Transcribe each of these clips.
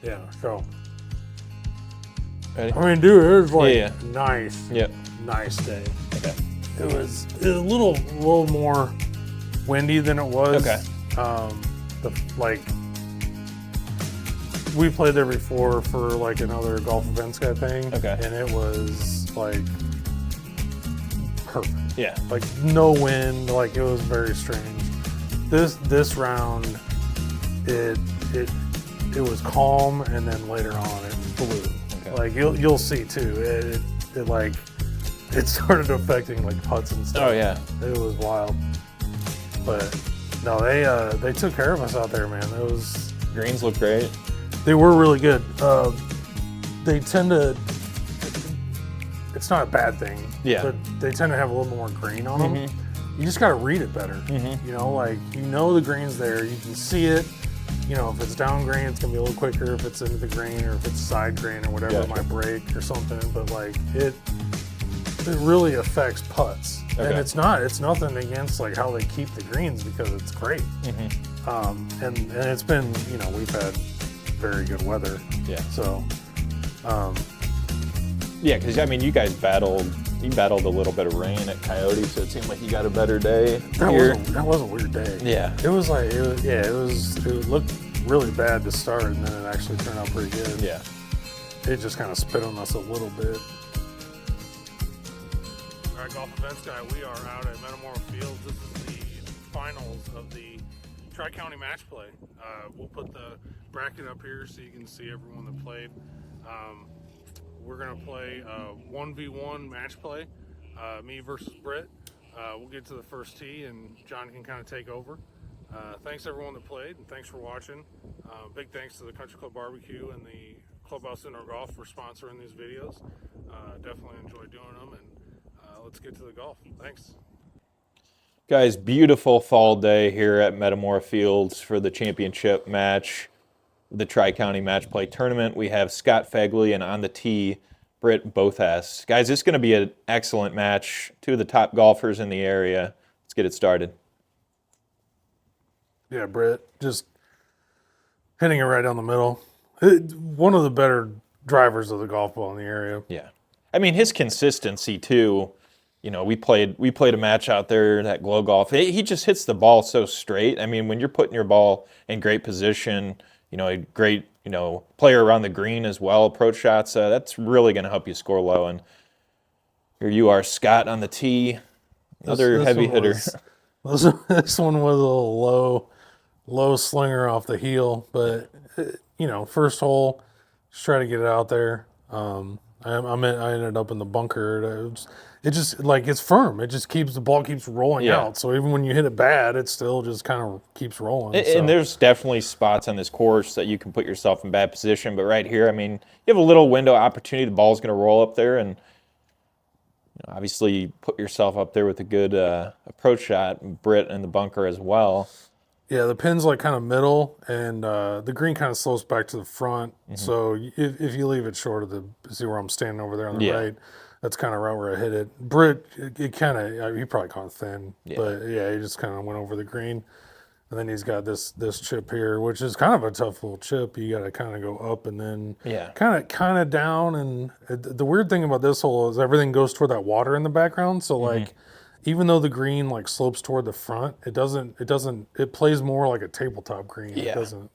Yeah, so. Ready? I mean, dude, it was like Yeah. nice. Yep. Nice day. Okay. It was a little more windy than it was. Okay. We played there before for like another golf events guy thing. Okay. And it was like perfect. Yeah. Like no wind. Like it was very strange. This round, it was calm, and then later on it blew. Okay. Like you'll see too. It started affecting like putts and stuff. Oh yeah. It was wild. But no, they took care of us out there, man. Greens look great. They were really good. They tend to. It's not a bad thing. Yeah. But they tend to have a little more green on them. Mm-hmm. You just got to read it better. Mm-hmm. You know, like the green's there. You can see it. You know, if it's down green, it's gonna be a little quicker. If it's into the green, or if it's side green, or whatever, it might break or something. But like it really affects putts. Okay. And it's nothing against like how they keep the greens, because it's great. Mm-hmm. And it's been, we've had very good weather. Yeah. So, Yeah, because I mean, you guys battled a little bit of rain at Coyote, so it seemed like you got a better day here. that was a weird day. Yeah. It looked really bad to start, and then it actually turned out pretty good. Yeah. It just kind of spit on us a little bit. All right, Golf Events Guy, we are out at Metamora Fields. This is the finals of the Tri-County Match Play. We'll put the bracket up here so you can see everyone that played. We're going to play 1v1 match play, me versus Britt. We'll get to the first tee, and John can kind of take over. Thanks everyone that played, and thanks for watching. Big thanks to the Country Club Barbecue and the Clubhouse Indoor Golf for sponsoring these videos. Definitely enjoy doing them, and let's get to the golf. Thanks. Guys, beautiful fall day here at Metamora Fields for the championship match, the Tri-County Match Play Tournament. We have Scott Fegley and on the tee, Britt Bothas. Guys, this is going to be an excellent match. Two of the top golfers in the area. Let's get it started. Yeah, Britt, just hitting it right down the middle. One of the better drivers of the golf ball in the area. Yeah. I mean, his consistency, too. You know, we played a match out there at Glow Golf. He just hits the ball so straight. I mean, when you're putting your ball in great position, a great, player around the green as well, approach shots, that's really going to help you score low. And here you are, Scott, on the tee, another heavy hitter. This one was a little low slinger off the heel, but, first hole, just try to get it out there. I ended up in the bunker. It just it's firm. It just the ball keeps rolling out. So even when you hit it bad, it still just kind of keeps rolling. And there's definitely spots on this course that you can put yourself in bad position. But right here, I mean, you have a little window opportunity. The ball's going to roll up there, and obviously put yourself up there with a good approach shot. Britt in the bunker as well. Yeah, the pin's kind of middle, and the green kind of slopes back to the front. Mm-hmm. So if you leave it short of see where I'm standing over there on the right, that's kind of right where I hit it. Britt, he probably caught it thin, but he just kind of went over the green. And then he's got this chip here, which is kind of a tough little chip. You got to kind of go up and then kind of down. And the weird thing about this hole is everything goes toward that water in the background. So even though the green slopes toward the front, it plays more like a tabletop green. Yeah. It doesn't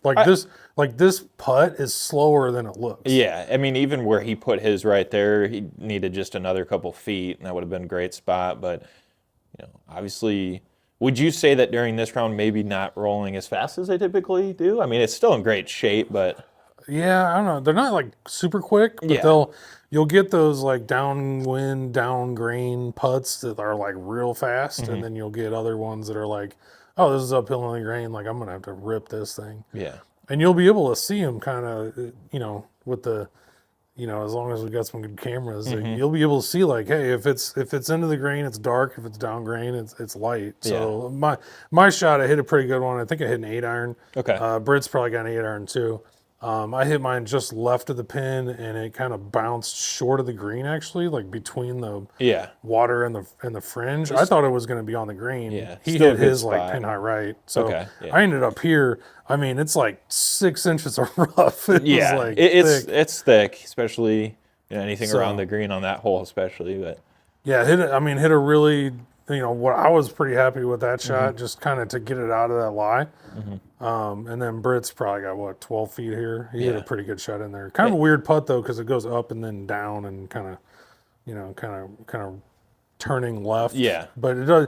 this putt is slower than it looks. Yeah, I mean, even where he put his right there, he needed just another couple feet, and that would have been a great spot. But obviously, would you say that during this round, maybe not rolling as fast as they typically do? I mean, it's still in great shape, but yeah, I don't know. They're not super quick, but you'll get those downwind, down grain putts that are real fast, and then you'll get other ones that are oh, this is uphill on the grain. I'm gonna have to rip this thing. Yeah, and you'll be able to see them kind of, with the, as long as we got some good cameras, you'll be able to see hey, if it's into the green, it's dark. If it's down grain, it's light. So my shot, I hit a pretty good one. I think I hit an 8-iron. Okay. Britt's probably got an 8-iron too. I hit mine just left of the pin, and it kind of bounced short of the green, actually, like between the Yeah. water and the fringe. I thought it was going to be on the green. Yeah, He still a hit good his like spot. pin high right. So Okay, yeah. I ended up here. I mean, it's like 6 inches of rough. It was Yeah, like it's thick. it's thick, especially anything So- around the green on that hole, especially. But Yeah, hit a really, what I was pretty happy with that Mm-hmm. shot, just kind of to get it out of that lie. And then Britt's probably got what 12 feet here. He hit a Yeah. pretty good shot in there. Kind of a weird putt though, because it goes up and then down and kind of turning left. Yeah. but it does.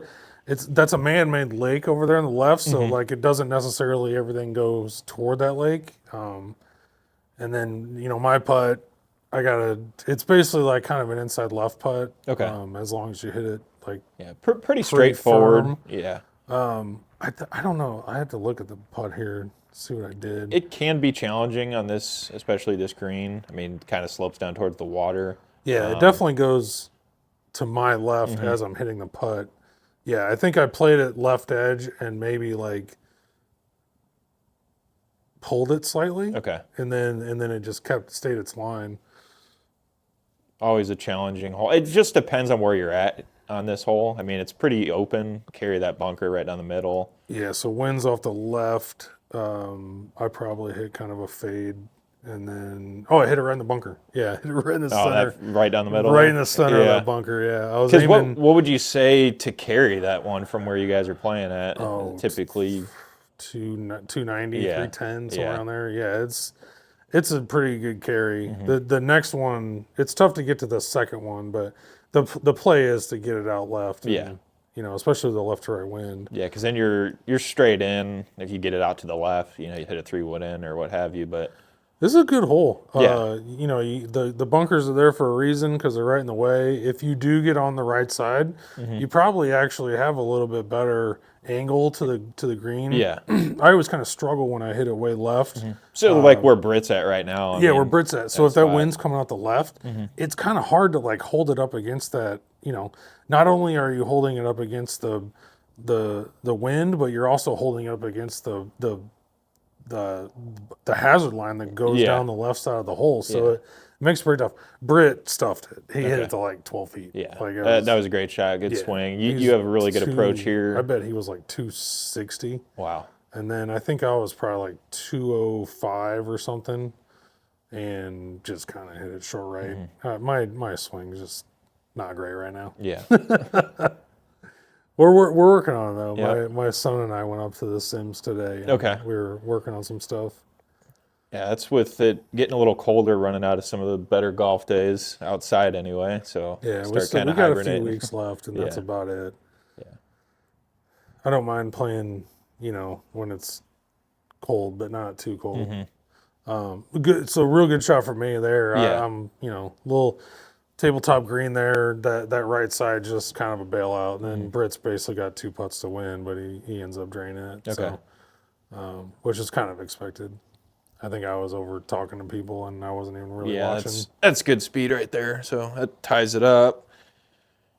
That's a man-made lake over there on the left, so Mm-hmm. like it doesn't necessarily everything goes toward that lake. And then my putt, it's basically like kind of an inside left putt. Okay. As long as you hit it like yeah, pretty straightforward. firm. Yeah, I don't know. I have to look at the putt here, see what I did. it can be challenging on this, especially this green. I mean, kind of slopes down towards the water. Yeah, it definitely goes to my left Mm-hmm. as I'm hitting the putt. Yeah, I think I played it left edge and maybe like pulled it slightly, Okay, and then it just stayed its line. always a challenging hole. It just depends on where you're at on this hole. I mean, it's pretty open. Carry that bunker right down the middle. Yeah, so winds off the left. I probably hit kind of a fade, and then I hit it right in the bunker. Yeah, hit it right in the Oh, center, that right down the middle. right in the center of Yeah. that bunker. Yeah, I was Because aiming. what would you say to carry that one from where you guys are playing at? Oh, Typically, 290, Yeah, 310, somewhere yeah. around there. Yeah, it's a pretty good carry. Mm-hmm. The next one, it's tough to get to the second one, but the play is to get it out left. And, Yeah. especially the left to right wind. yeah, because then you're straight in. If you get it out to the left, you hit a 3-wood in or what have you. But This is a good hole. Yeah. The bunkers are there for a reason because they're right in the way. If you do get on the right side, Mm-hmm. you probably actually have a little bit better angle to the green. yeah, I always kind of struggle when I hit it way left. so like where Britt's at right now. I Yeah, mean, where Britt's at. So if that spot. wind's coming out the left, it's kind of hard to like hold it up against that. Not only are you holding it up against the wind, but you're also holding it up against the hazard line that goes Yeah. down the left side of the hole. So Yeah. it makes it pretty tough. Britt stuffed it. He hit Okay. it to like 12 feet. Yeah, Like it that was a great shot. Good yeah. swing. He's You have a really good approach I here. bet he was like 260. Wow. And then I think I was probably like 205 or something, and just kind of hit it short right. My swing's just not great right now. Yeah. We're working on it though. Yeah. My son and I went up to the Sims today. And Okay. we were working on some stuff. Yeah, that's with it getting a little colder, running out of some of the better golf days outside anyway. So Yeah, start we kind of got a few hibernating. weeks left, and that's Yeah. about it. Yeah. I don't mind playing, when it's cold, but not too cold. Good. So real good shot for me there. Mm-hmm. Yeah. I'm little tabletop green there. That right side just kind of a bailout, and Mm-hmm. then Britt's basically got 2 putts to win, but he ends up draining it. Okay. So, which is kind of expected. I think I was over talking to people, and I wasn't even really Yeah, watching. that's good speed right there. So that ties it up.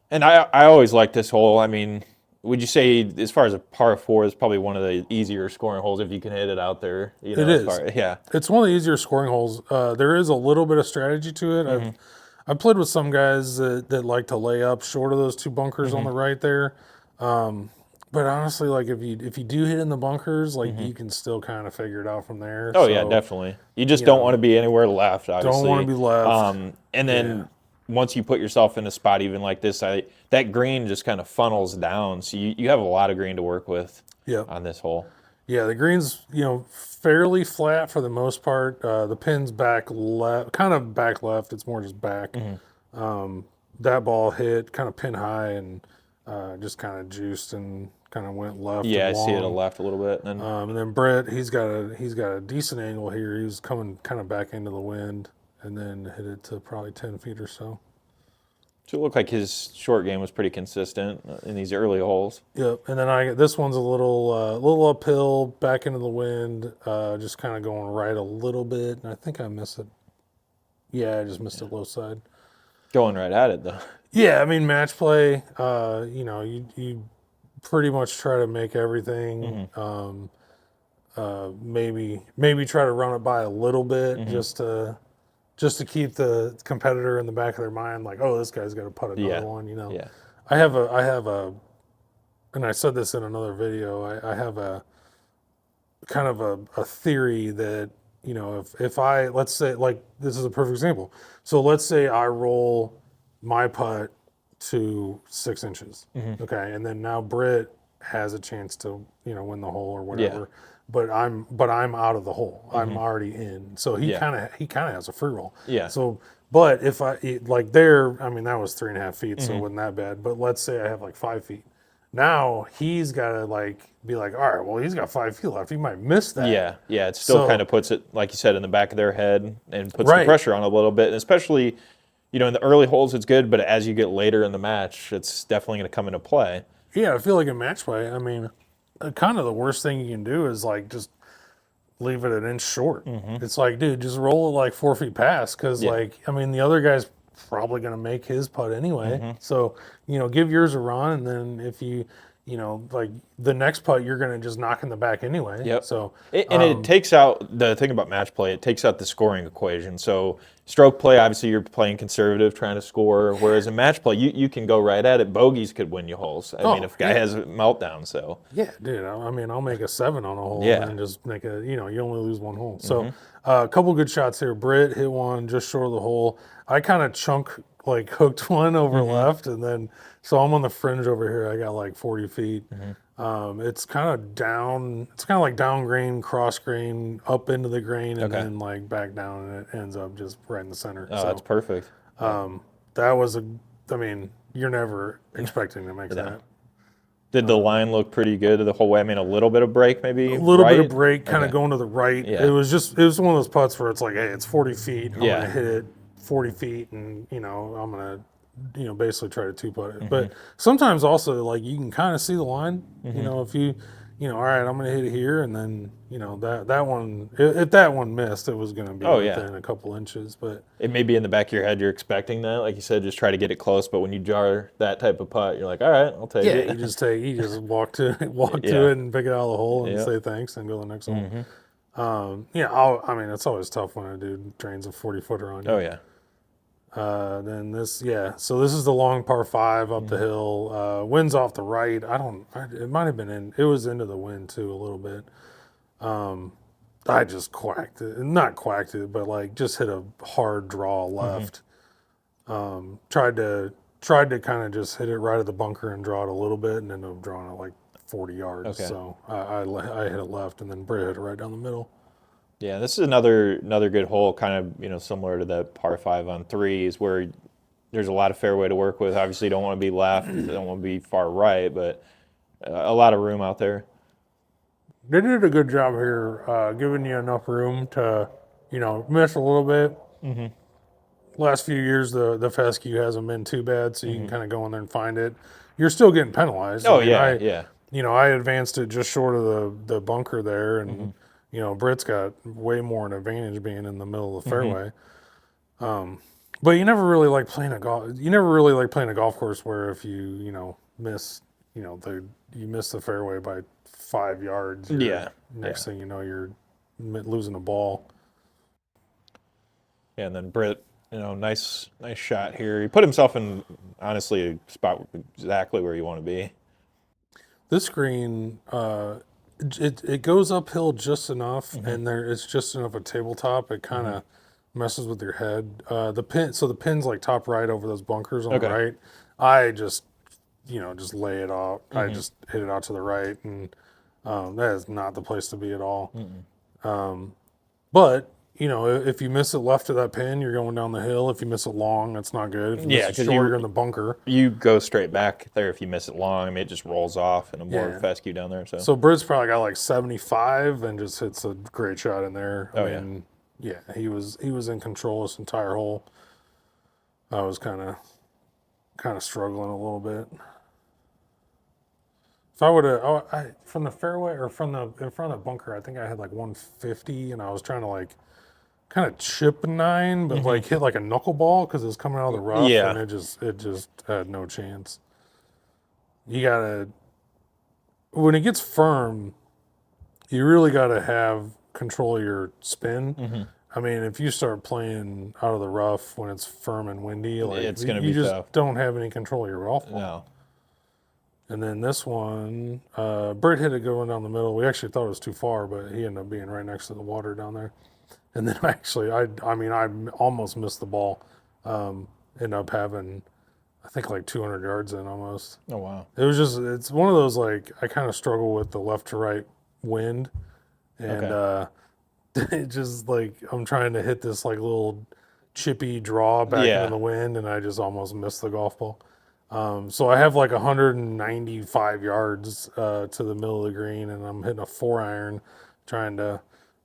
And I always like this hole. I mean, would you say as far as a par 4 is probably one of the easier scoring holes if you can hit it out there? It as is. far- yeah. It's one of the easier scoring holes. There is a little bit of strategy to it. Mm-hmm. I've played with some guys that like to lay up short of those 2 bunkers on the right there. But honestly, like if you do hit in the bunkers, like you can still kind of figure it out from there. Oh yeah, So definitely. You just don't want to be anywhere left. Obviously, Don't want to be left. And then once you put yourself in a spot even like this, that green just kind of funnels down, so you have a lot of green to work with yeah, on this hole. yeah. The green's fairly flat for the most part. The pin's back left, kind of back left. It's more just back. That ball hit kind of pin high and just kind of juiced and kind of went left. Yeah, I and see it a long. left a little bit. And then, And then Brett, he's got a decent angle here. He was coming kind of back into the wind, and then hit it to probably 10 feet or so. so it looked like his short game was pretty consistent in these early holes. Yep. And then this one's a little uphill, back into the wind, just kind of going right a little bit, and I think I missed it. Yeah, I just missed it low side. Going right at it though. Yeah, I mean match play. You pretty much try to make everything. maybe try to run it by a little bit just to keep the competitor in the back of their mind, like, oh, this guy's got to putt another one. Yeah. I have a, and I said this in another video. I have a kind of a theory that, if I, let's say, like, this is a perfect example. So let's say I roll my putt to 6 inches. Okay. And then now Britt has a chance to, win the hole or whatever. But I'm out of the hole. I'm already in. So he kind of has a free roll. Yeah. So, but if like there, I mean, that was 3.5 feet, so it wasn't that bad. But let's say I have like 5 feet. Now he's got to like be like, all right, well, he's got 5 feet left. He might miss that. Yeah, yeah. It still kind of puts it, like you said, in the back of their head and puts the pressure on a little bit. And especially, in the early holes, it's good, but as you get later in the match, it's definitely going to come into play. Yeah, I feel like in match play, I mean, kind of the worst thing you can do is like just leave it an inch short. It's like, dude, just roll it like 4 feet past, because like, I mean, the other guy's probably going to make his putt anyway. So, give yours a run, and then if you, like the next putt, you're going to just knock in the back anyway. Yep. So, it takes out the thing about match play. It takes out the scoring equation. So stroke play, obviously, you're playing conservative, trying to score. Whereas in match play, you can go right at it. Bogeys could win you holes. I mean, if a guy has a meltdown, so yeah, dude. I mean, I'll make a 7 on a hole and just make a. You only lose 1 hole. So a couple good shots here. Britt hit one just short of the hole. I kind of hooked one over left, and then so I'm on the fringe over here. I got like 40 feet. It's kind of down. It's kind of like down green, cross green, up into the green, and then like back down, and it ends up just right in the center. Oh, so, that's perfect. That was I mean, you're never expecting to make that. Did the line look pretty good the whole way? I mean, a little bit of break, maybe. A little bit of break, kind of going to the right. Yeah. It was one of those putts where it's like, hey, it's 40 feet. I'm gonna hit it 40 feet, and I'm gonna basically try to 2-putt it. But sometimes also, like, you can kind of see the line. If you, all right, I'm gonna hit it here, and then that one, if that one missed, it was gonna be within a couple inches. But it may be in the back of your head, you're expecting that, like you said, just try to get it close. But when you jar that type of putt, you're like, all right, I'll take it. Yeah, you just walk to it and pick it out of the hole and say thanks and go to the next hole. I mean, it's always tough when a dude drains a 40-footer on you. Oh yeah. Then so this is the long par 5 up the hill. Wind's off the right. It might have been it was into the wind too a little bit. I just not quacked it, but like just hit a hard draw left. Tried to kind of just hit it right at the bunker and draw it a little bit, and ended up drawing it like 40 yards. Okay. So I hit it left, and then Britt hit it right down the middle. Yeah, this is another good hole, kind of similar to that par 5 on 3s, where there's a lot of fairway to work with. Obviously, you don't want to be left, you don't want to be far right, but a lot of room out there. They did a good job here, giving you enough room to, miss a little bit. Last few years, the fescue hasn't been too bad, so you can kind of go in there and find it. You're still getting penalized. Oh, yeah. I advanced it just short of the bunker there, and Britt's got way more an advantage being in the middle of the fairway. But you never really like playing a golf course where if you miss you miss the fairway by 5 yards. Next thing you know, you're losing a ball. Yeah, and then Britt, nice shot here. He put himself in, honestly, a spot exactly where you want to be. This green, it goes uphill just enough, and it's just enough a tabletop. It kind of messes with your head. The pin's like top right over those bunkers on the right. I just lay it out. I just hit it out to the right, and that is not the place to be at all. But if you miss it left of that pin, you're going down the hill. If you miss it long, that's not good. If you miss it short, you're in the bunker. You go straight back there if you miss it long. I mean, it just rolls off and a more fescue down there. So Britt's probably got like 75 and just hits a great shot in there. I mean, he was in control this entire hole. I was kind of struggling a little bit. If I would have, from the fairway or in front of the bunker, I think I had like 150, and I was trying to like kind of chip 9, but like hit like a knuckleball because it was coming out of the rough, and it just had no chance. You gotta, when it gets firm, you really got to have control of your spin. I mean, if you start playing out of the rough when it's firm and windy, like It's gonna you be just tough. don't have any control of your golf ball. No. And then this one, Britt hit it going down the middle. We actually thought it was too far, but he ended up being right next to the water down there. And then actually, I mean, I almost missed the ball. Ended up having, I think, like 200 yards in almost. Oh wow. It was just, it's one of those, like, I kind of struggle with the left to right wind. And it just, like, I'm trying to hit this, like, little chippy draw back Yeah. into the wind, and I just almost missed the golf ball. So I have like 195 yards to the middle of the green, and I'm hitting a 4-iron, trying to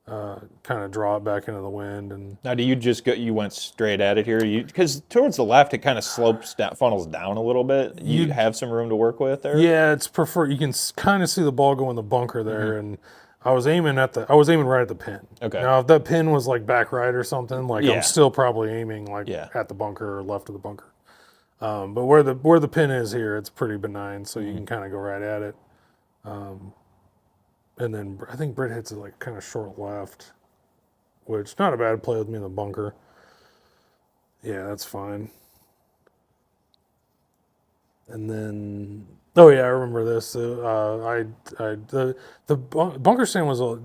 kind of draw it back into the wind. And Now, do you just go? You went straight at it here, because towards the left it kind of slopes down, funnels down a little bit. You have some room to work with there. yeah, it's prefer. You can kind of see the ball go in the bunker there, and I was aiming right at the pin. Okay. Now, if that pin was like back right or something, like Yeah. I'm still probably aiming like Yeah. at the bunker or left of the bunker. But where the pin is here, it's pretty benign, so you can kind of go right at it. And then I think Britt hits it like kind of short left, which not a bad play with me in the bunker. Yeah, that's fine. And then, oh yeah, I remember this. The bunker stand was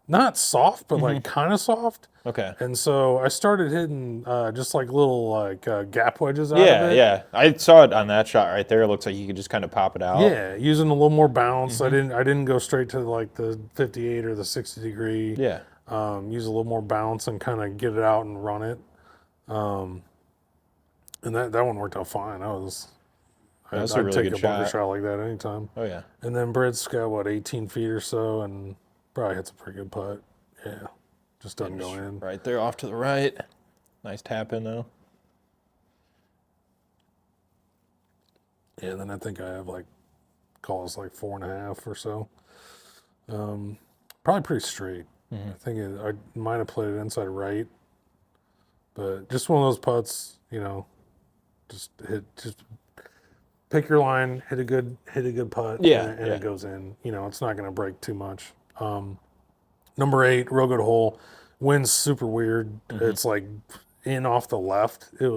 not soft, but like kind of soft. Okay. And so I started hitting just like little like gap wedges out of Yeah, it. yeah. I saw it on that shot right there. It looks like you could just kind of pop it out. Yeah, using a little more bounce. I didn't go straight to like the 58 or the 60 degree. Yeah. Use a little more bounce and kind of get it out and run it. And that one worked out fine. That's I'd a really take good a bunker shot. shot like that anytime. Oh yeah. And then Britt's got what 18 feet or so, and probably hits a pretty good putt. Yeah, just doesn't go in. Right there off to the right. Nice tap in though. Yeah, and then I think I have like calls like 4.5 or so. Probably pretty straight. I think I might have played it inside right, but just one of those putts, just pick your line, hit a good putt, Yeah, and yeah. it goes in. It's not going to break too much. Number 8, real good hole. Wind's super weird. It's like in off the left. Yeah.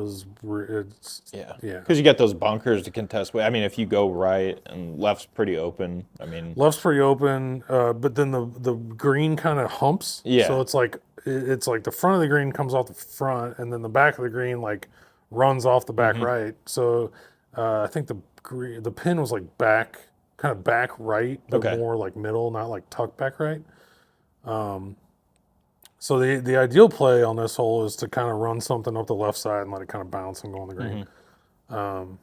Yeah. Because you got those bunkers to contest with. I mean, if you go right and left's pretty open, I mean, Left's pretty open, but then the green kind of humps. Yeah. So it's like the front of the green comes off the front, and then the back of the green like runs off the back right. So I think the pin was like kind of back right, but Okay. more like middle, not like tucked back right. So the ideal play on this hole is to kind of run something up the left side and let it kind of bounce and go on the green.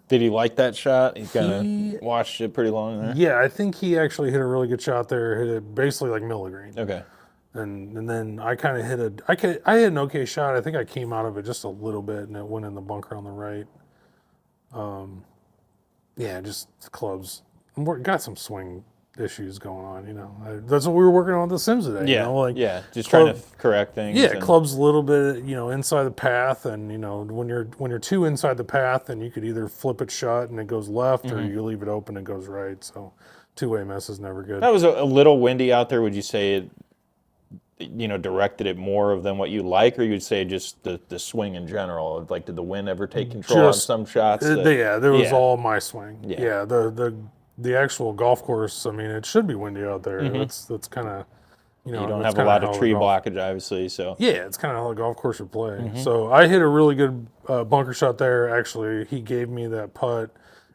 did he like that shot? He kind of watched it pretty long there. Yeah, I think he actually hit a really good shot there. Hit it basically like middle of the green. Okay. And then I kind of I hit an okay shot. I think I came out of it just a little bit, and it went in the bunker on the right. Yeah, just the clubs. Got some swing issues going on. That's what we were working on with the Sims today. Yeah. Like yeah. Just club- trying to correct things. yeah, and- clubs a little bit, inside the path, and when you're too inside the path, then you could either flip it shut and it goes left, or you leave it open and it goes right. So two-way mess is never good. That was a little windy out there. Would you say it, directed it more than what you like, or you'd say just the swing in general? Like, did the wind ever take control on Just- some shots? Yeah, there was yeah. all my swing. Yeah. The actual golf course. I mean, it should be windy out there. That's kind of you don't that's have a lot kinda of how tree the golf- blockage, obviously. So Yeah, it's kind of how the golf course should play. So I hit a really good bunker shot there. Actually, he gave me that putt,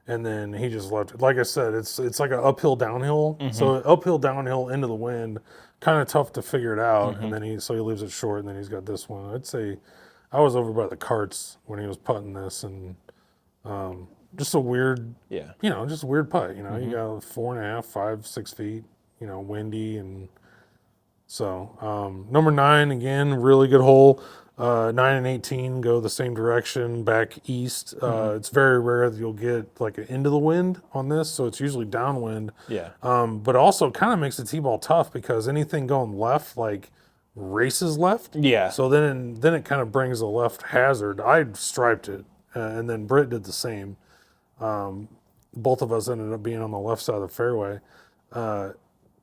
and then he just left it. Like I said, it's like an uphill downhill. So uphill downhill into the wind, kind of tough to figure it out. And then he leaves it short, and then he's got this one. I'd say I was over by the carts when he was putting this, and just a weird, yeah. just a weird putt. You got 4.5, 5, 6 feet. Windy, and so number 9 again, really good hole. 9 and 18 go the same direction back east. It's very rare that you'll get like an into the wind on this, so it's usually downwind. Yeah. But also kind of makes the tee-ball tough because anything going left like races left. Yeah. So then it kind of brings a left hazard. I striped it, and then Britt did the same. Both of us ended up being on the left side of the fairway.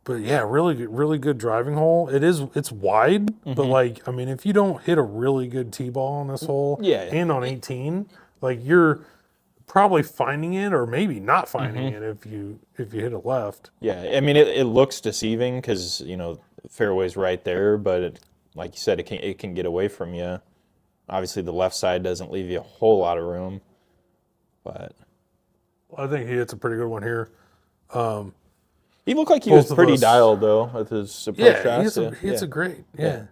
but yeah, really good driving hole. It's wide, but like, I mean, if you don't hit a really good tee ball on this hole Yeah. and on 18, like you're probably finding it or maybe not finding it if you hit it left. Yeah, I mean, it looks deceiving because, you know, the fairway's right there, but like you said, it can get away from you. Obviously, the left side doesn't leave you a whole lot of room, but I think he hits a pretty good one here. he looked like he Both was of pretty us- dialed though with his approach Yeah, shots. he hits a great. Yeah. Yeah.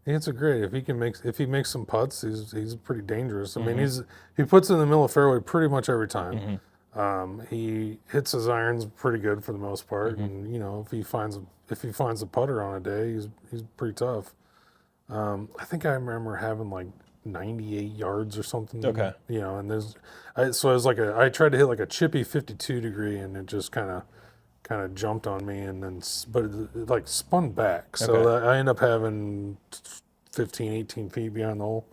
He hits a great. If he makes some putts, he's pretty dangerous. I mean, he puts it in the middle of fairway pretty much every time. He hits his irons pretty good for the most part, and you know, if he finds a putter on a day, he's pretty tough. I think I remember having like 98 yards or something. Okay. You know, and so it was like I tried to hit like a chippy 52 degree, and it just kind of jumped on me, and then but it like spun back, so Okay. that I end up having 15, 18 feet behind the hole.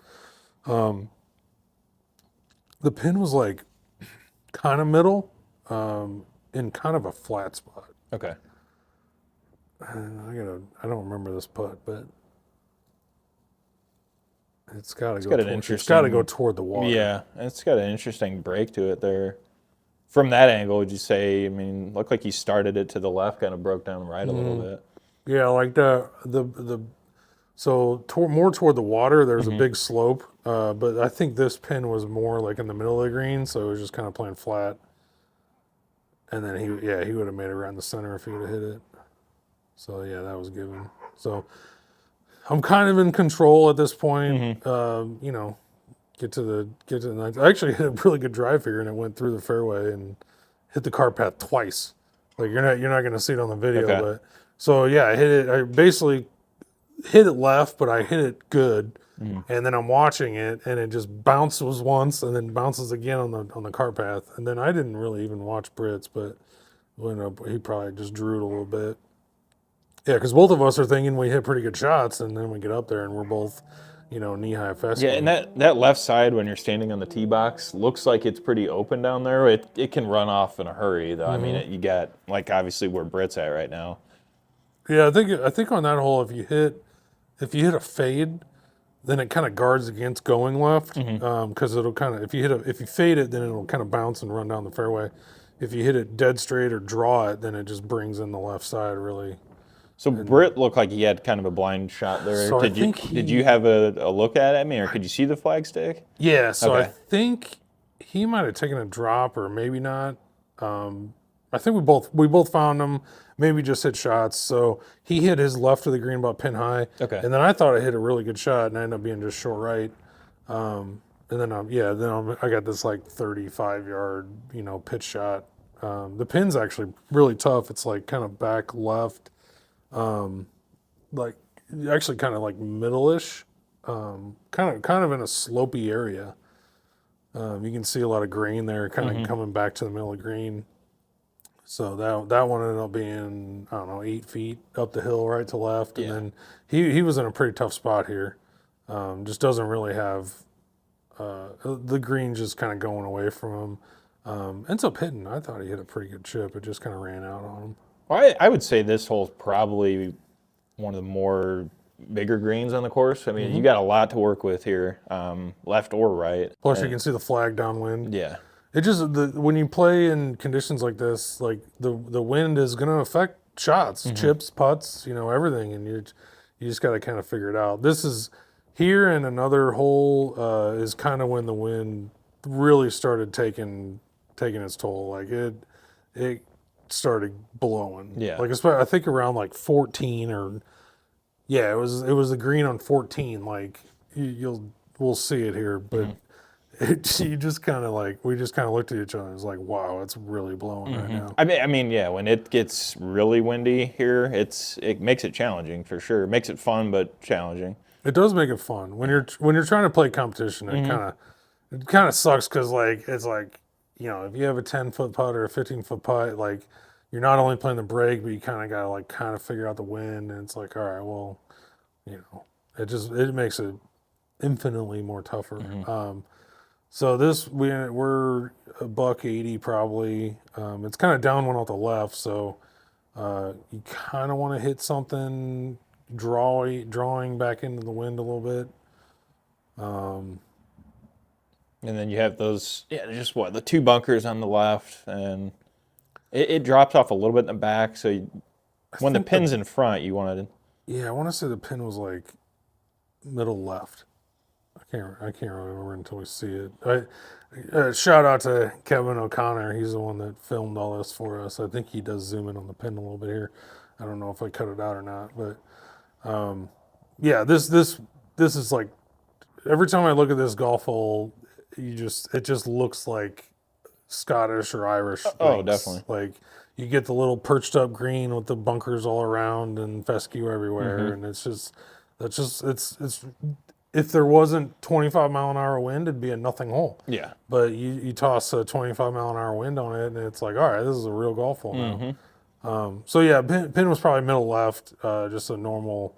The pin was like kind of middle, in kind of a flat spot. Okay. And I don't remember this putt, but it's got to go. got an It's got to interesting- go toward the water. Yeah, and it's got an interesting break to it there. From that angle, would you say? I mean, looked like he started it to the left, kind of broke down right a little bit. Yeah, like more toward the water. There's a big slope, but I think this pin was more like in the middle of the green, so it was just kind of playing flat. And then he would have made it right in the center if he would have hit it. So yeah, that was given. So I'm kind of in control at this point. You know, get to the ninth. I actually hit a really good drive here, and it went through the fairway and hit the cart path twice. Like you're not going to see it on the video, Okay. but so yeah, I hit it. I basically hit it left, but I hit it good. And then I'm watching it, and it just bounces once, and then bounces again on the cart path. And then I didn't really even watch Brits, but he probably just drew it a little bit. Yeah, because both of us are thinking we hit pretty good shots, and then we get up there and we're both, you know, knee high fest. Yeah, and that left side when you're standing on the tee box looks like it's pretty open down there. It can run off in a hurry though. I mean, you got like obviously where Britt's at right now. Yeah, I think on that hole, if you hit a fade, then it kind of guards against going left, because it'll kind of if you fade it, then it'll kind of bounce and run down the fairway. If you hit it dead straight or draw it, then it just brings in the left side really. So Britt looked like he had kind of a blind shot there. So I did think did you have a look at it? I mean, or could you see the flag stick? Yeah, so I Okay. think he might have taken a drop or maybe not. I think we both found him. Maybe just hit shots. So he hit his left of the green about pin high. Okay. And then I thought I hit a really good shot, and I ended up being just short right. And then I got this like 35-yard, you know, pitch shot. The pin's actually really tough. It's like kind of back left, like actually kind of like middle-ish, kind of in a slopey area. You can see a lot of green there, kind of coming back to the middle of green. So that one ended up being, I don't know, 8 feet up the hill, right to left, and then he was in a pretty tough spot here. Just doesn't really have the green just kind of going away from him. Ends up hitting. I thought he hit a pretty good chip. It just kind of ran out on him. Well, I would say this hole's probably one of the more bigger greens on the course. I mean, you got a lot to work with here, left or right. Plus, you can see the flag downwind. Yeah. It just when you play in conditions like this, like the wind is going to affect shots, chips, putts, you know, everything, and you just got to kind of figure it out. This is here, and another hole is kind of when the wind really started taking its toll. Like it started blowing. Yeah. Like I think around like 14 or yeah, it was the green on 14. Like we'll see it here, but. You just kind of like we just kind of looked at each other and was like, wow, it's really blowing right now. I mean, yeah. When it gets really windy here, it makes it challenging for sure. It makes it fun, but challenging. It does make it fun when you're trying to play competition. It kind of sucks because like it's like, you know, if you have a 10-foot putt or a 15-foot putt, like you're not only playing the break, but you kind of got to kind of figure out the wind, and it's like, all right, well, you know, it makes it infinitely more tougher. So we're $180 probably. It's kind of down one off the left, so You kind of want to hit something drawing back into the wind a little bit. And then you have those, just the two bunkers on the left, and it drops off a little bit in the back. So when the pin's in front, you want to. Yeah, I want to say the pin was like middle left. I can't remember until we see it. Shout out to Kevin O'Connor. He's the one that filmed all this for us. I think he does zoom in on the pin a little bit here. I don't know if I cut it out or not, but yeah, this is like every time I look at this golf hole, it just looks like Scottish or Irish. Oh, links. definitely. Like you get the little perched up green with the bunkers all around and fescue everywhere, and it's if there wasn't 25-mile-an-hour wind, it'd be a nothing hole. Yeah. But you toss a 25-mile-an-hour wind on it, and it's like, all right, this is a real golf hole now. So yeah, pin was probably middle left, just a normal,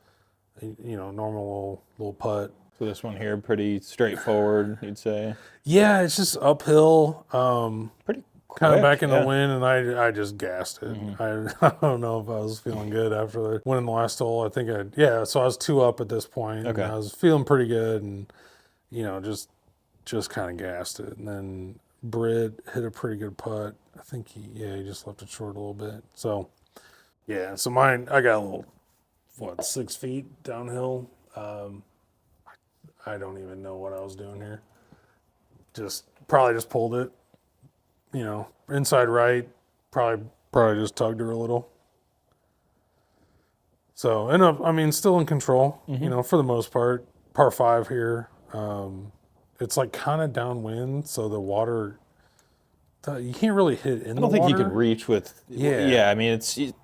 normal little putt. So this one here, pretty straightforward, you'd say. Yeah, it's just uphill, Pretty quick, kind of back in the wind, and I just gassed it. I don't know if I was feeling good after winning the last hole. I think so I was 2 up at this point. Okay. And I was feeling pretty good, and just kind of gassed it. And then Britt hit a pretty good putt. I think he just left it short a little bit. So yeah, so mine, I got a little 6 feet downhill. I don't even know what I was doing here. Probably just pulled it, inside right. Probably just tugged her a little. So ended up, still in control, for the most part. Par 5 here. It's like kind of downwind, so the water, you can't really hit in the water. I don't think you could reach with. Yeah. I mean,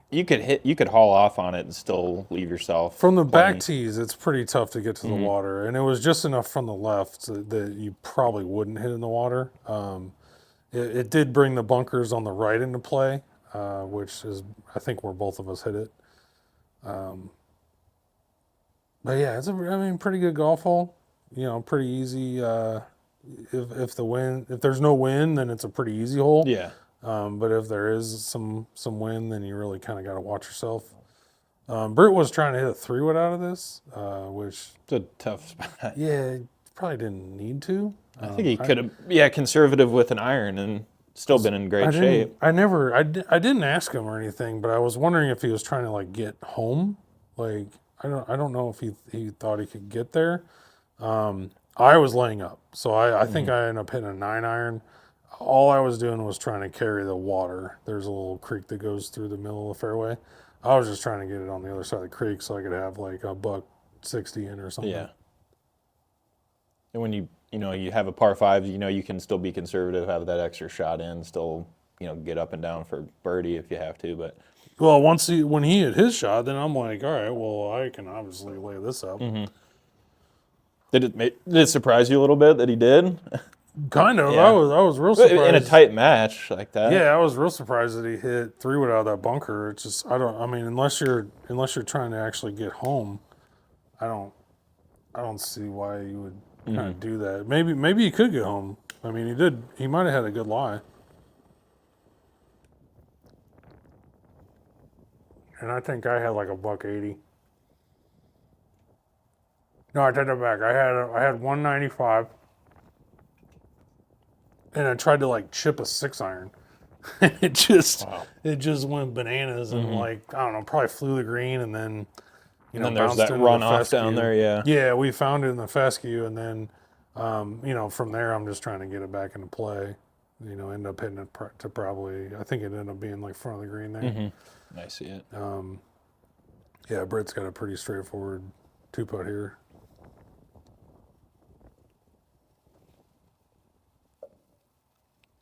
you could haul off on it and still leave yourself from the back tees. It's pretty tough to get to the water, and it was just enough from the left that you probably wouldn't hit in the water. It did bring the bunkers on the right into play, which is I think where both of us hit it. But yeah, it's pretty good golf hole. Pretty easy. If there's no wind, then it's a pretty easy hole. Yeah. But if there is some wind, then you really kind of got to watch yourself. Britt was trying to hit a 3-wood out of this, which It's a tough spot. yeah, probably didn't need to. I think he could have, conservative with an iron and still been in great shape. I didn't ask him or anything, but I was wondering if he was trying to like get home. Like I don't know if he thought he could get there. I was laying up, so I think I ended up hitting a 9-iron. All I was doing was trying to carry the water. There's a little creek that goes through the middle of the fairway. I was just trying to get it on the other side of the creek so I could have like a $160 in or something. Yeah. And when you have a par 5, you can still be conservative, have that extra shot in, still, get up and down for birdie if you have to. But well, when he hit his shot, then I'm like, all right, well, I can obviously lay this up. Did it surprise you a little bit that he did? Kind of. Yeah. I was real surprised. In a tight match like that. Yeah, I was real surprised that he hit 3-wood out of that bunker. It's just unless you're trying to actually get home, I don't see why you would kind of do that. Maybe he could get home. He might have had a good lie. And I think I had like a $180. No, I take that back. I had 195. And I tried to like chip a 6-iron. it just went bananas and like, I don't know, probably flew the green and then and then there's that runoff down there, yeah. Yeah, we found it in the fescue and then from there I'm just trying to get it back into play. End up hitting it to probably, I think it ended up being like front of the green there. I see it. Yeah, Britt's got a pretty straightforward 2-putt here.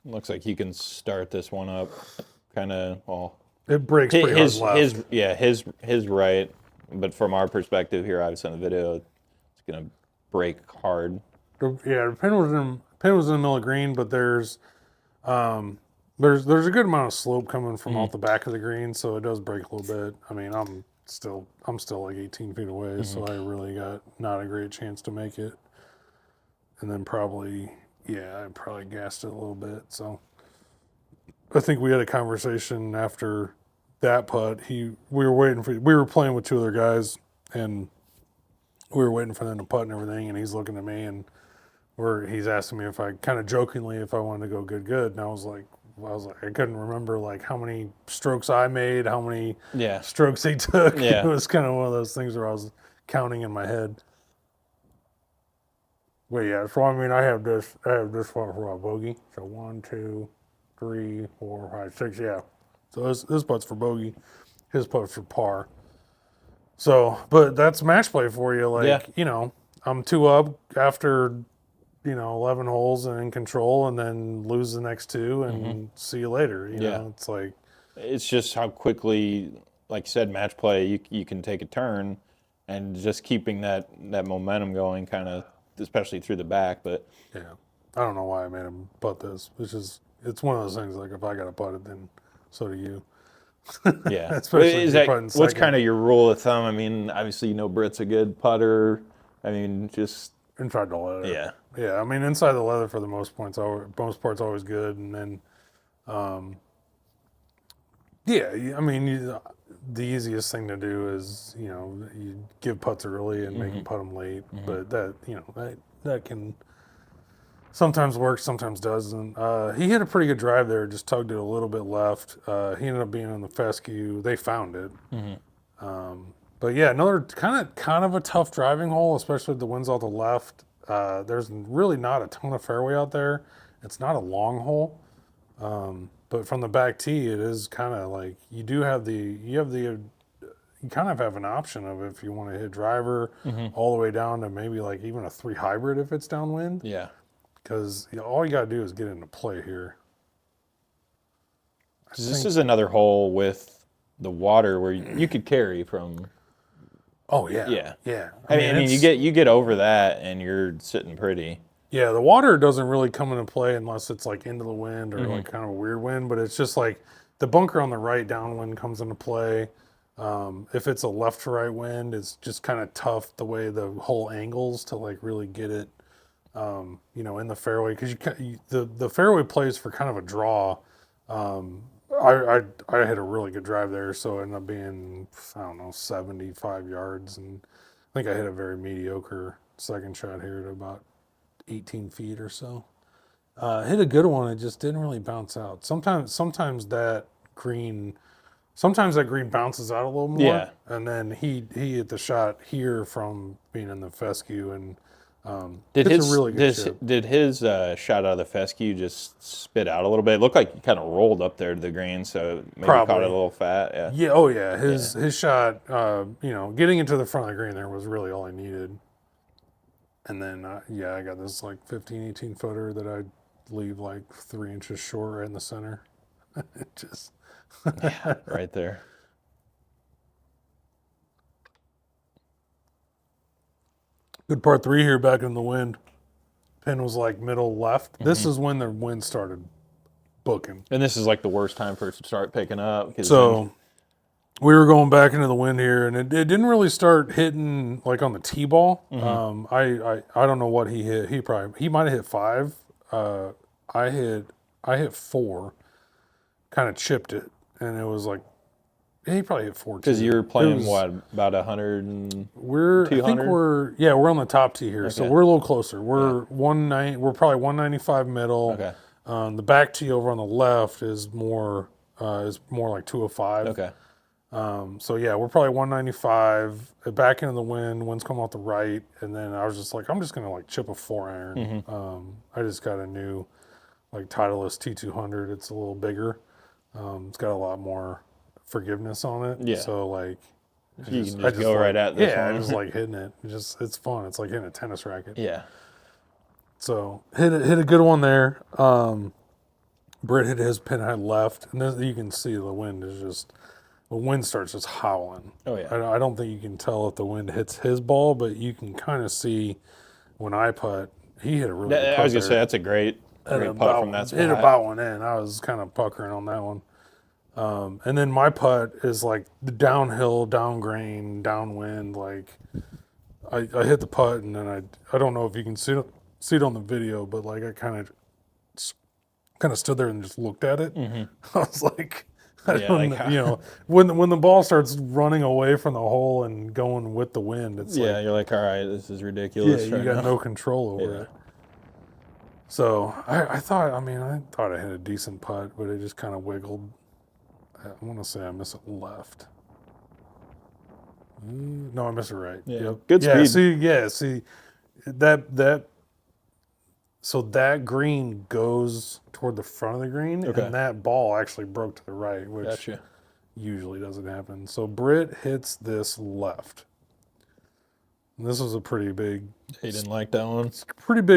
Looks like he can start this one up kind of, it breaks pretty hard left. His right, but from our perspective here, obviously on the video, it's going to break hard. Yeah, the pin was in the middle of green, but there's a good amount of slope coming from off the back of the green, so it does break a little bit. I'm still like 18 feet away, so I really got not a great chance to make it. And then I probably gassed it a little bit. So I think we had a conversation after that putt, we were playing with two other guys, and we were waiting for them to putt and everything, and he's looking at me, and he's asking me if I kind of jokingly if I wanted to go good, and I was like, I couldn't remember like how many strokes I made, how many strokes he took. Yeah. It was kind of one of those things where I was counting in my head. Well, yeah. So I mean, I have this one for a bogey. So 1, 2, 3, 4, 5, 6. Yeah. So this putt's for bogey. His putt's for par. So, but that's match play for you. Like, I'm 2 up after 11 holes and in control, and then lose the next 2 and see you later. You know, it's like, it's just how quickly, like you said, match play, you can take a turn, and just keeping that momentum going, kind of, especially through the back. But yeah, I don't know why I made him putt this. It's one of those things like if I got to putt it, then so do you. Yeah. Especially if you're putting what's second. kind of your rule of thumb? I mean, obviously, Britt's a good putter. I mean, just Inside the leather. yeah. Yeah, I mean inside the leather for the most part's always good, and then, I mean the easiest thing to do is you give putts early and make them putt them late, but that can sometimes work, sometimes doesn't. He hit a pretty good drive there, just tugged it a little bit left. He ended up being on the fescue. They found it. But yeah, another kind of a tough driving hole, especially if the wind's out the left. There's really not a ton of fairway out there. It's not a long hole, but from the back tee, it is kind of like you kind of have an option of if you want to hit driver all the way down to maybe like even a 3 hybrid if it's downwind. Yeah. Because all you got to do is get into play here. This is another hole with the water where you could carry from. Oh yeah, yeah. I mean, you get over that and you're sitting pretty. Yeah, the water doesn't really come into play unless it's like into the wind or like kind of a weird wind. But it's just like the bunker on the right downwind comes into play. If it's a left to right wind, it's just kind of tough the way the hole angles to like really get it. In the fairway, because the fairway plays for kind of a draw. I had a really good drive there, so it ended up being 75 yards, and I think I hit a very mediocre second shot here at about 18 feet or so. Hit a good one, it just didn't really bounce out. Sometimes that green bounces out a little more, and then he hit the shot here from being in the fescue and. Did his a really good chip. Did his shot out of the fescue just spit out a little bit? It looked like he kind of rolled up there to the green, so maybe caught it a little fat. Yeah. Yeah. Oh yeah. His shot. Getting into the front of the green there was really all I needed. And then I got this like 15, 18 footer that I'd leave like 3 inches short right in the center. Just right there. Good par 3 here back in the wind. Pin was like middle left. This is when the wind started booking. And this is like the worst time for it to start picking up. So we were going back into the wind here, and it didn't really start hitting like on the tee ball. I don't know what he hit. He might have hit 5. I hit 4, kind of chipped it, and it was like he probably hit 4. Because you're playing about 100 and 200? I think we're on the top tee here, so we're a little closer. We're probably 195 middle. Okay. The back tee over on the left is more like 205. Okay. So yeah, we're probably 195. Back into the wind. Wind's coming off the right, and then I was just like, I'm just gonna like chip a 4-iron. I just got a new like Titleist T200. It's a little bigger. It's got a lot more forgiveness on it. Yeah. So like, you can just go right at this one. I just like hitting it. It's fun. It's like hitting a tennis racket. Yeah. So hit a good one there. Britt hit his pin head left, and then you can see the wind starts just howling. Oh yeah. I don't think you can tell if the wind hits his ball, but you can kind of see when I putt. He hit a really good putt I was gonna there. say that's a great putt from that spot. Hit about one in. I was kind of puckering on that one. And then my putt is like the downhill, down grain, downwind. Like I hit the putt, and then I don't know if you can see it on the video, but like I kind of stood there and just looked at it. I was like, Yeah, like, You know, when the ball starts running away from the hole and going with the wind, it's yeah, like, you're like, all right, this is yeah, ridiculous you right got now. no control over Yeah. it. So I thought, I mean, I thought I hit a decent putt, but it just kind of wiggled. I want to say I missed it left. No, I missed it right. Yeah, Yep. good Yeah. speed. See that. So that green goes toward the front of the green, Okay. and that ball actually broke to the right, which Gotcha. usually doesn't happen. So Britt hits this left. And this was a pretty big didn't like that one.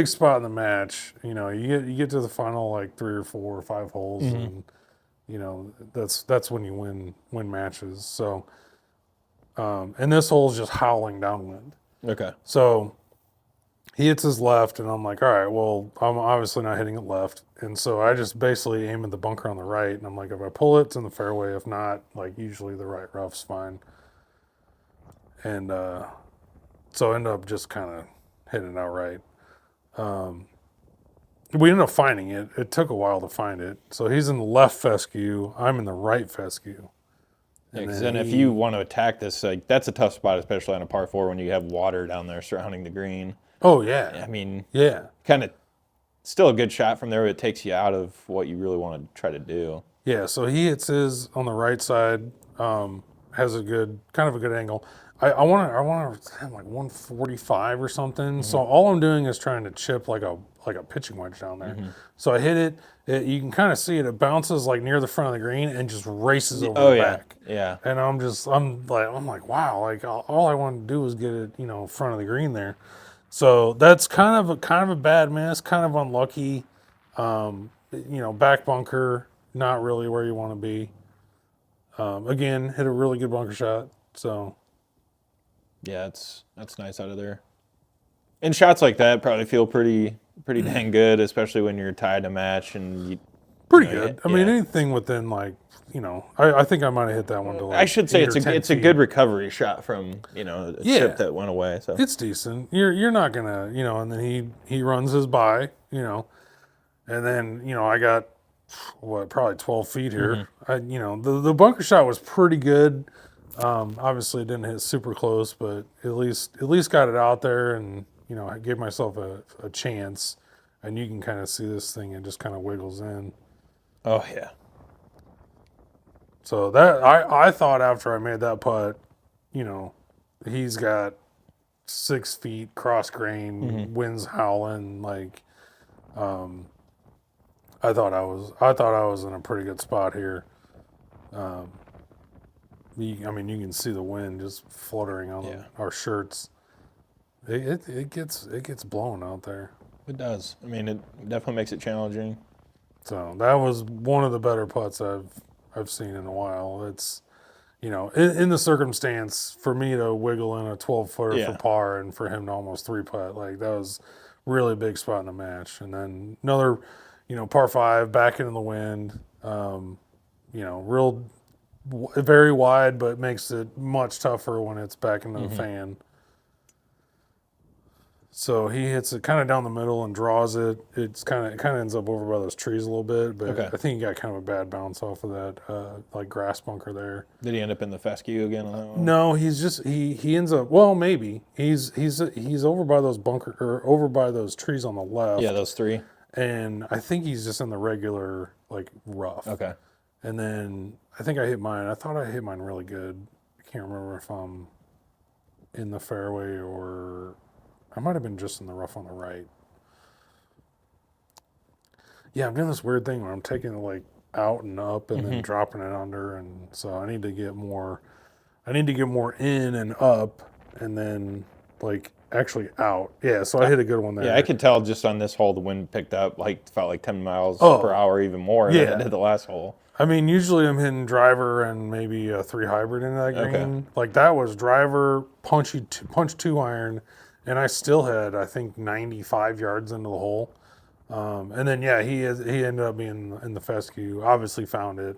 spot in the match. You know, you get to the final like 3 or 4 or 5 holes, and you know that's when you win matches. So, and this hole's just howling downwind. Okay. So he hits his left, and I'm like, all right, well, I'm obviously not hitting it left, and so I just basically aim at the bunker on the right, and I'm like, if I pull it, it's in the fairway. If not, like usually the right rough's fine. And so I ended up just kind of hitting it outright. We ended up finding it. It took a while to find it. So he's in the left fescue. I'm in the right fescue. Yeah, because then if you want to attack this, like that's a tough spot, especially on a par 4 when you have water down there surrounding the green. Oh yeah. I mean, Yeah. kind of still a good shot from there, but it takes you out of what you really want to try to do. Yeah. So he hits his on the right side. Has a good kind of a good angle. I want to have like 145 or something. So all I'm doing is trying to chip like a pitching wedge down there. So I hit it. You can kind of see it. It bounces like near the front of the green and just races over Oh the yeah, back. yeah. And I'm like, wow, like all I wanted to do was get it, front of the green there. So that's kind of a bad miss, kind of unlucky. Back bunker, not really where you want to be. Again, hit a really good bunker shot. So Yeah, that's nice out of there. And shots like that probably feel pretty dang good, especially when you're tied a match and you. pretty You know, good. I mean, yeah. anything within like, I think I might have hit that one to like. I should say 8 or 10 it's a feet. good recovery shot from a Yeah. chip that went away. So It's decent. You're not gonna, and then he runs his by, and then I got probably 12 feet here. The bunker shot was pretty good. Obviously, it didn't hit super close, but at least got it out there, and I gave myself a chance. And you can kind of see this thing; it just kind of wiggles in. oh yeah, So that I thought after I made that putt, he's got 6 feet cross grain, winds howling. Like, I thought I was in a pretty good spot here. You can see the wind just fluttering on Yeah. our shirts. It gets blown out there. it does. I mean, it definitely makes it challenging. So that was one of the better putts I've seen in a while. It's in the circumstance for me to wiggle in a 12-footer Yeah. for par and for him to almost 3-putt, like that was really big spot in the match. And then another, par 5 back into the wind, real very wide, but makes it much tougher when it's back into the fan. So he hits it kind of down the middle and draws it. It kind of ends up over by those trees a little bit, but Okay. I think he got kind of a bad bounce off of that like grass bunker there. Did he end up in the fescue again on that one? No, he's just he ends up maybe he's over by those bunker or over by those trees on the left. Yeah, those 3. And I think he's just in the regular like rough. Okay. And then I think I hit mine. I thought I hit mine really good. I can't remember if I'm in the fairway or I might have been just in the rough on the right. Yeah, I'm doing this weird thing where I'm taking it like out and up and then dropping it under, and so I need to get more. I need to get more in and up, and then like actually out. Yeah, so I hit a good one there. Yeah, I could tell just on this hole the wind picked up, like felt like 10 miles Oh, per hour, even more yeah. than it did the last hole. I mean, usually I'm hitting driver and maybe a 3 hybrid into that green. Okay. Like that was driver, punch 2 iron, and I still had I think 95 yards into the hole. And then he ended up being in the fescue. Obviously found it.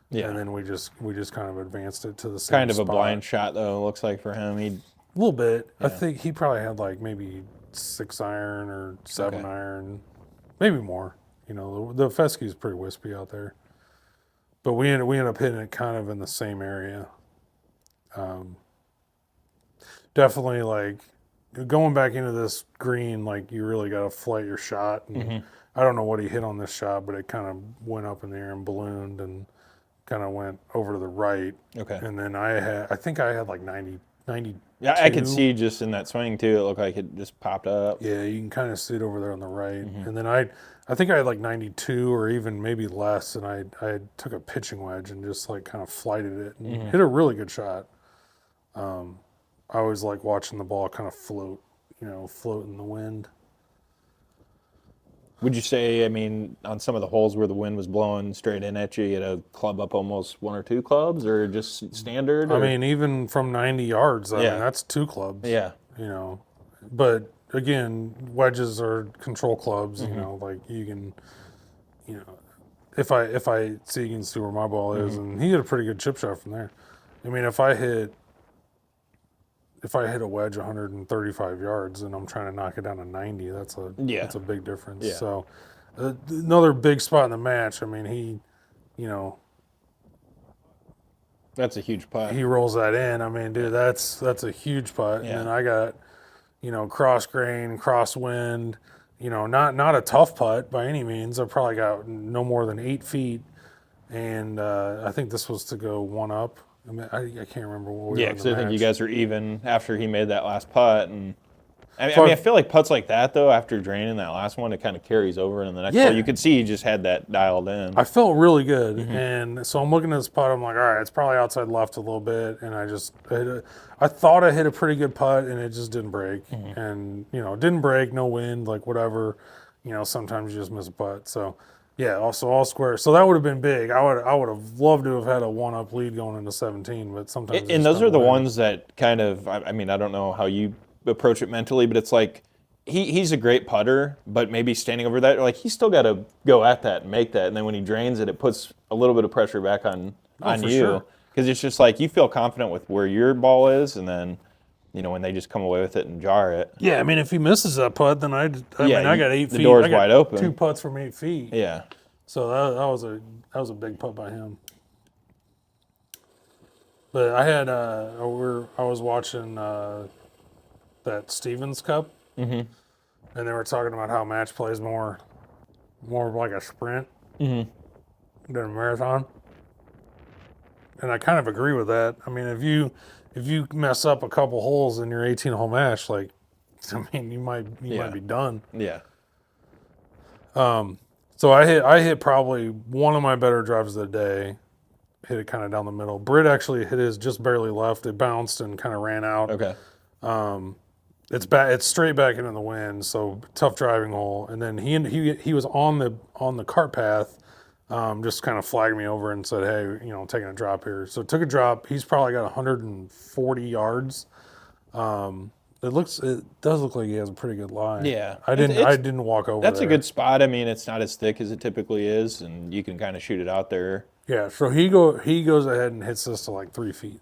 Yeah. And then we just kind of advanced it to the same Kind of a spot. blind shot though. It looks like for him, he. A little bit. I think he probably had like maybe 6 iron or 7 Okay. iron, maybe more. The fescue is pretty wispy out there. but we ended up hitting it kind of in the same area. Definitely like going back into this green, like you really got to flight your shot. And I don't know what he hit on this shot, but it kind of went up in the air and ballooned and kind of went over to the right. Okay. And then I think I had like 90. Yeah, I could see just in that swing too. It looked like it just popped up. Yeah, you can kind of see it over there on the right. And then I think I had like 92 or even maybe less, and I took a pitching wedge and just like kind of flighted it and hit a really good shot. I always like watching the ball kind of float in the wind. Would you say, I mean, on some of the holes where the wind was blowing straight in at you, you had a club up almost 1 or 2 clubs, or just standard? Or? I mean, even from 90 yards, I mean, that's 2 clubs. Yeah. But again, wedges are control clubs. Like you can, if I see, you can see where my ball is, and he hit a pretty good chip shot from there. I mean, if I hit a wedge 135 yards and I'm trying to knock it down to 90, that's a big difference. Yeah. So another big spot in the match. I mean, he That's a huge putt. he rolls that in. I mean, dude, that's a huge putt. Yeah. And then I got, cross grain, cross wind, not a tough putt by any means. I probably got no more than 8 feet. And I think this was to go 1 up. I mean, I can't remember what we were in because the I think you match. guys were even after he made that last putt. And I feel like putts like that, though, after draining that last one, it kind of carries over into the next one. You could see he just had that dialed in. I felt really good. And so I'm looking at this putt. I'm like, all right, it's probably outside left a little bit. And I thought I hit a pretty good putt, and it just didn't break. And, it didn't break, no wind, like whatever. Sometimes you just miss a putt. So, yeah, also all square. So that would have been big. I would have loved to have had a 1-up lead going into 17, but sometimes. And those are the ones that kind of, I mean, I don't know how you approach it mentally, but it's like he's a great putter, but maybe standing over that, like he's still got to go at that and make that. And then when he drains it, it puts a little bit of pressure back on you. Sure. Because it's just like you feel confident with where your ball is, and then, when they just come away with it and jar it. Yeah, I mean, if he misses that putt, then I got 8 feet. The door's I got wide open. 2 putts from 8 feet. Yeah. So that was a big putt by him. But I had I was watching that Stevens Cup, and they were talking about how match play is more like a sprint than a marathon, and I kind of agree with that. I mean, if you mess up a couple holes in your 18-hole match, like, I mean, you might be done. Yeah. So I hit probably one of my better drives of the day. Hit it kind of down the middle. Britt actually hit his just barely left. It bounced and kind of ran out. Okay. It's straight back into the wind, so tough driving hole. And then he was on the cart path, just kind of flagged me over and said, "Hey, taking a drop here." So took a drop. He's probably got 140 yards. It does look like he has a pretty good line. Yeah. I didn't walk over. That's there. a good spot. I mean, it's not as thick as it typically is, and you can kind of shoot it out there. Yeah. So he goes ahead and hits this to like 3 feet.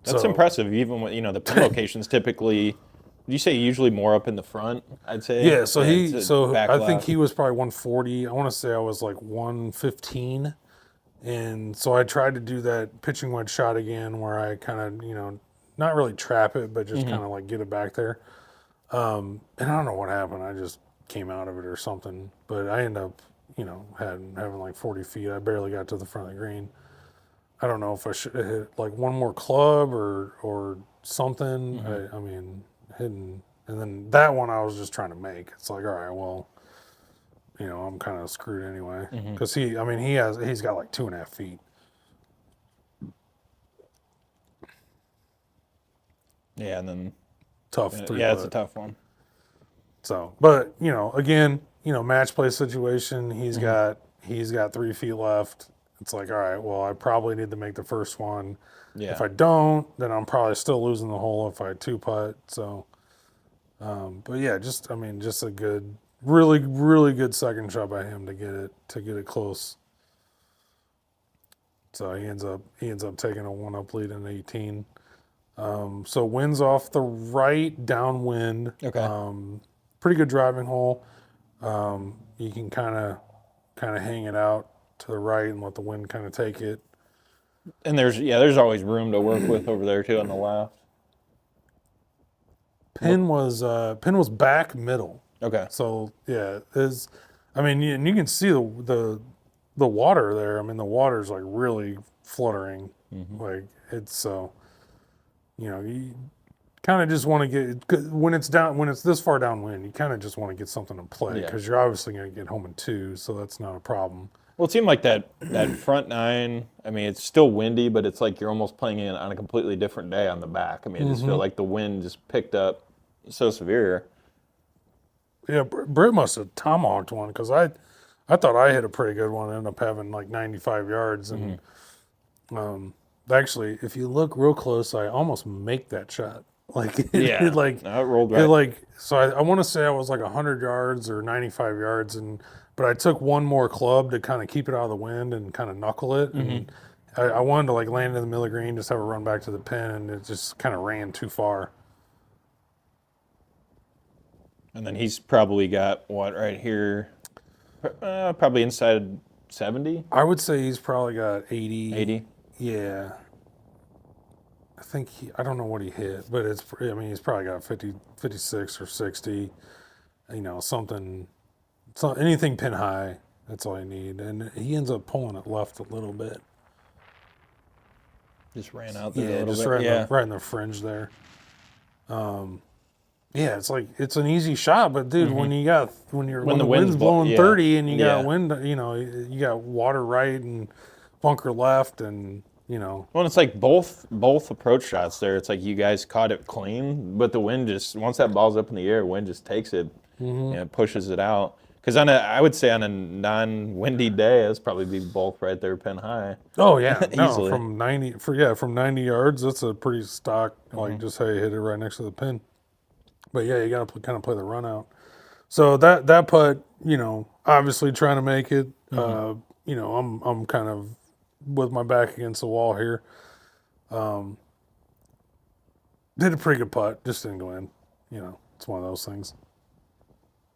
That's impressive. Even when the pin locations typically, would you say usually more up in the front? I'd say. Yeah. So I think left. he was probably 140. I want to say I was like 115, and so I tried to do that pitching wedge shot again, where I kind of not really trap it, but just kind of like get it back there. And I don't know what happened. I just came out of it or something, but I ended up having like 40 feet. I barely got to the front of the green. I don't know if I should have hit like one more club or something. I mean, hitting, and then that one I was just trying to make. It's like, all right, well, I'm kind of screwed anyway, because he's got like 2.5 feet. Yeah, and then Tough. yeah, it's a tough one. So, but again, match play situation. He's got 3 feet left. It's like, all right, well, I probably need to make the first one. Yeah. If I don't, then I'm probably still losing the hole if I 2-putt. So, but yeah, just a good, really, really good second shot by him to get it close. So he ends up taking a 1-up lead in 18. So winds off the right, downwind. Okay. Pretty good driving hole. You can kind of hang it out to the right and let the wind kind of take it. And there's always room to work with over there too on the left. Pin was back middle. Okay. So yeah, I mean, and you can see the water there. I mean, the water's like really fluttering. Like it's so, you kind of just want to get when it's this far downwind. You kind of just want to get something to play because you're obviously going to get home in 2, so that's not a problem. Well, it seemed like that front 9. I mean, it's still windy, but it's like you're almost playing it on a completely different day on the back. I mean, I just feel like the wind just picked up so severe. Yeah, Britt must have tomahawked one because I thought I hit a pretty good one. I ended up having like 95 yards, and actually, if you look real close, I almost make that shot. Like it rolled right. So I want to say I was like 100 yards or 95 yards, but I took one more club to kind of keep it out of the wind and kind of knuckle it, and I wanted to like land in the middle of the green, just have a run back to the pin, and it just kind of ran too far. And then he's probably got what right here, probably inside 70. I would say he's probably got 80. 80. Yeah. I think I don't know what he hit, but he's probably got 50, 56 or 60, something, anything pin high. That's all you need. And he ends up pulling it left a little bit. Just ran out there a little bit. Right in the fringe there. Yeah, it's like it's an easy shot, but dude, when the wind's blowing 30 and you got wind, you got water right and bunker left, and Well, it's like both approach shots there. It's like you guys caught it clean, but the wind just once that ball's up in the air, wind just takes it and it pushes it out. Because I would say on a non-windy day, it's probably be both right there pin high. Oh yeah, easily. From 90 yards, that's a pretty stock. Like just how you hit it right next to the pin. But yeah, you got to kind of play the run out. So that putt, obviously trying to make it. I'm kind of with my back against the wall here. Did a pretty good putt, just didn't go in. It's one of those things.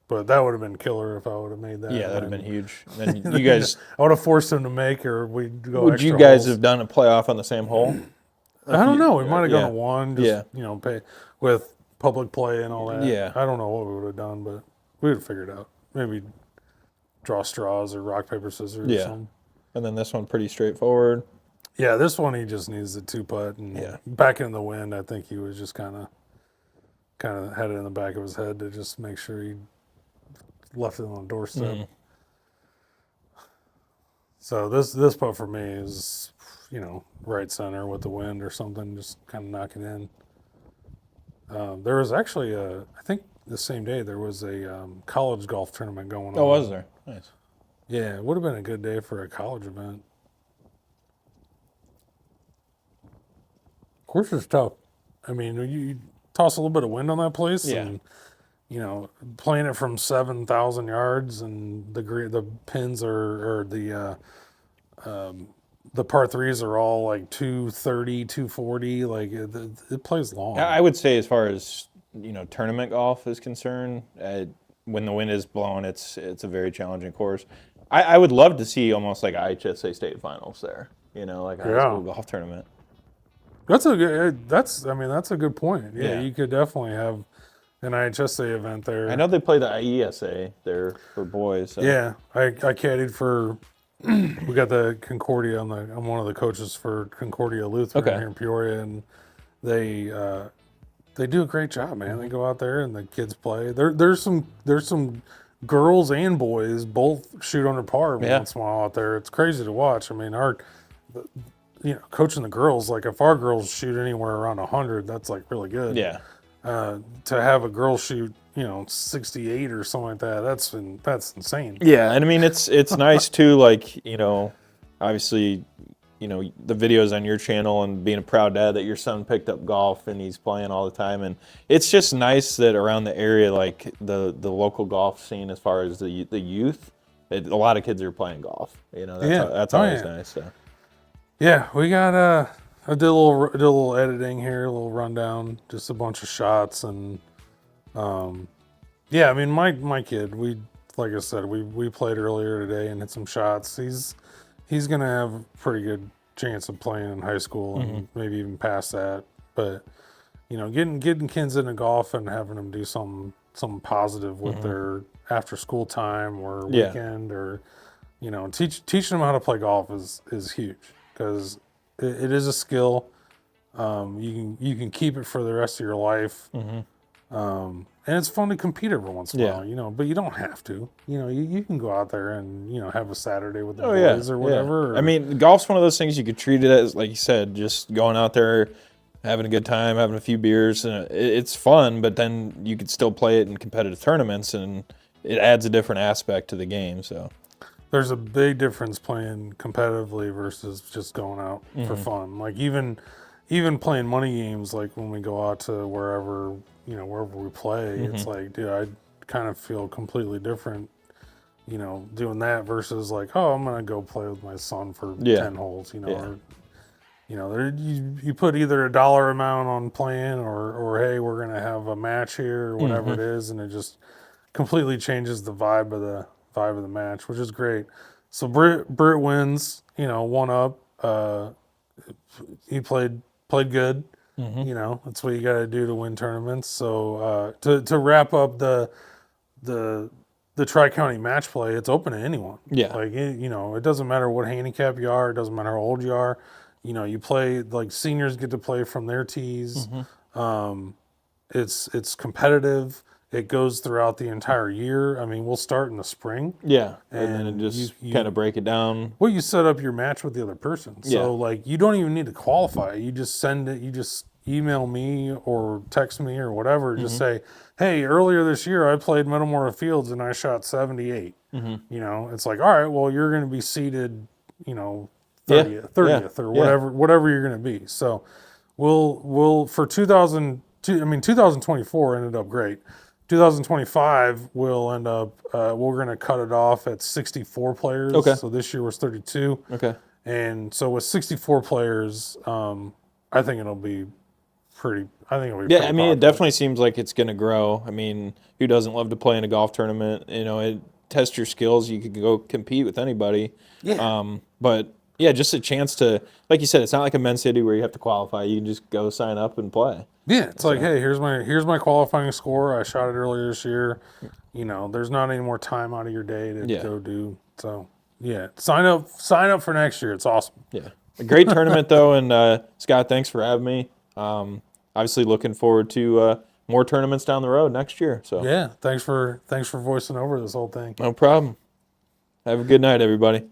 But that would have been killer if I would have made that. Yeah, that would have been huge. And then you guys, I would have forced him to make, or we'd go. Would extra you guys holes. have done a playoff on the same hole? I don't know. We might have gone to one. Just, Yeah. Pay with public play and all that. Yeah. I don't know what we would have done, but we would have figured it out. Maybe draw straws or rock, paper, scissors or something. And then this one pretty straightforward. Yeah, this one he just needs the 2-putt and back in the wind. I think he was just kind of had it in the back of his head to just make sure he left it on the doorstep. So this putt for me is, right center with the wind or something, just kind of knock it in. There was actually I think the same day there was a college golf tournament going on. Oh, was there? Nice. Yeah, it would have been a good day for a college event. Course is tough. I mean, you toss a little bit of wind on that place, and playing it from 7,000 yards, and the pins or the par threes are all like 230, 240. Like it plays long. I would say as far as tournament golf is concerned, when the wind is blowing, it's a very challenging course. I would love to see almost like IHSA state finals there. Like a high school golf tournament. That's a good point. Yeah, you could definitely have an IHSA event there. I know they play the IESA there for boys. So. Yeah, I caddied for. We got the Concordia I'm one of the coaches for Concordia Lutheran here in Peoria, and they do a great job, man. They go out there and the kids play. There's some girls and boys both shoot under par once in a while out there. It's crazy to watch. I mean, coaching the girls, like if our girls shoot anywhere around 100, that's like really good. Yeah. To have a girl shoot, 68 or something like that, that's insane. Yeah, and I mean it's nice too. Like obviously, the videos on your channel and being a proud dad that your son picked up golf and he's playing all the time, and it's just nice that around the area, like the local golf scene, as far as the youth, a lot of kids are playing golf. That's always nice. So. Yeah, we got I did a little editing here, a little rundown, just a bunch of shots, and I mean my kid, we like I said, we played earlier today and hit some shots. He's gonna have a pretty good chance of playing in high school and maybe even past that. But getting kids into golf and having them do something positive with their after school time or weekend, or teaching them how to play golf is huge, because it is a skill. You can keep it for the rest of your life. And it's fun to compete every once in a while, but you don't have to. You can go out there and have a Saturday with the boys or whatever. I mean, golf's one of those things you could treat it as, like you said, just going out there, having a good time, having a few beers, and it's fun. But then you could still play it in competitive tournaments, and it adds a different aspect to the game. So there's a big difference playing competitively versus just going out for fun. Like even playing money games, like when we go out to wherever we play, it's like, dude, I kind of feel completely different, doing that versus like, oh, I'm going to go play with my son for 10 holes, or, you put either a dollar amount on playing or hey, we're going to have a match here or whatever it is. And it just completely changes the vibe of the match, which is great. So Britt wins, 1 up. He played good. That's what you got to do to win tournaments. So to wrap up the Tri-County match play, it's open to anyone. Yeah. Like, it doesn't matter what handicap you are. It doesn't matter how old you are. You play, like, seniors get to play from their tees. It's competitive. It goes throughout the entire year. I mean, we'll start in the spring. Yeah, and then it just kind of break it down. Well, you set up your match with the other person. So, like, you don't even need to qualify. You just send it. You just email me or text me or whatever. Just say, hey, earlier this year I played Metamora Fields and I shot 78. It's like, all right, well, you're going to be seated, 30th or whatever you're going to be. So we'll for 2024 ended up great. 2025 will end up, we're going to cut it off at 64 players. Okay. So this year was 32. Okay. And so with 64 players, I think it'll be pretty. I think it'll be. Yeah, pretty I mean, popular. it definitely seems like it's going to grow. I mean, who doesn't love to play in a golf tournament? It test your skills. You could go compete with anybody. Yeah. But yeah, just a chance to, like you said, it's not like a men's city where you have to qualify. You can just go sign up and play. Yeah, it's like, hey, here's my qualifying score. I shot it earlier this year. There's not any more time out of your day to go do. So yeah, sign up for next year. It's awesome. Yeah, a great tournament though, and Scott, thanks for having me. Obviously, looking forward to more tournaments down the road next year. So yeah, thanks for voicing over this whole thing. No problem. Have a good night, everybody.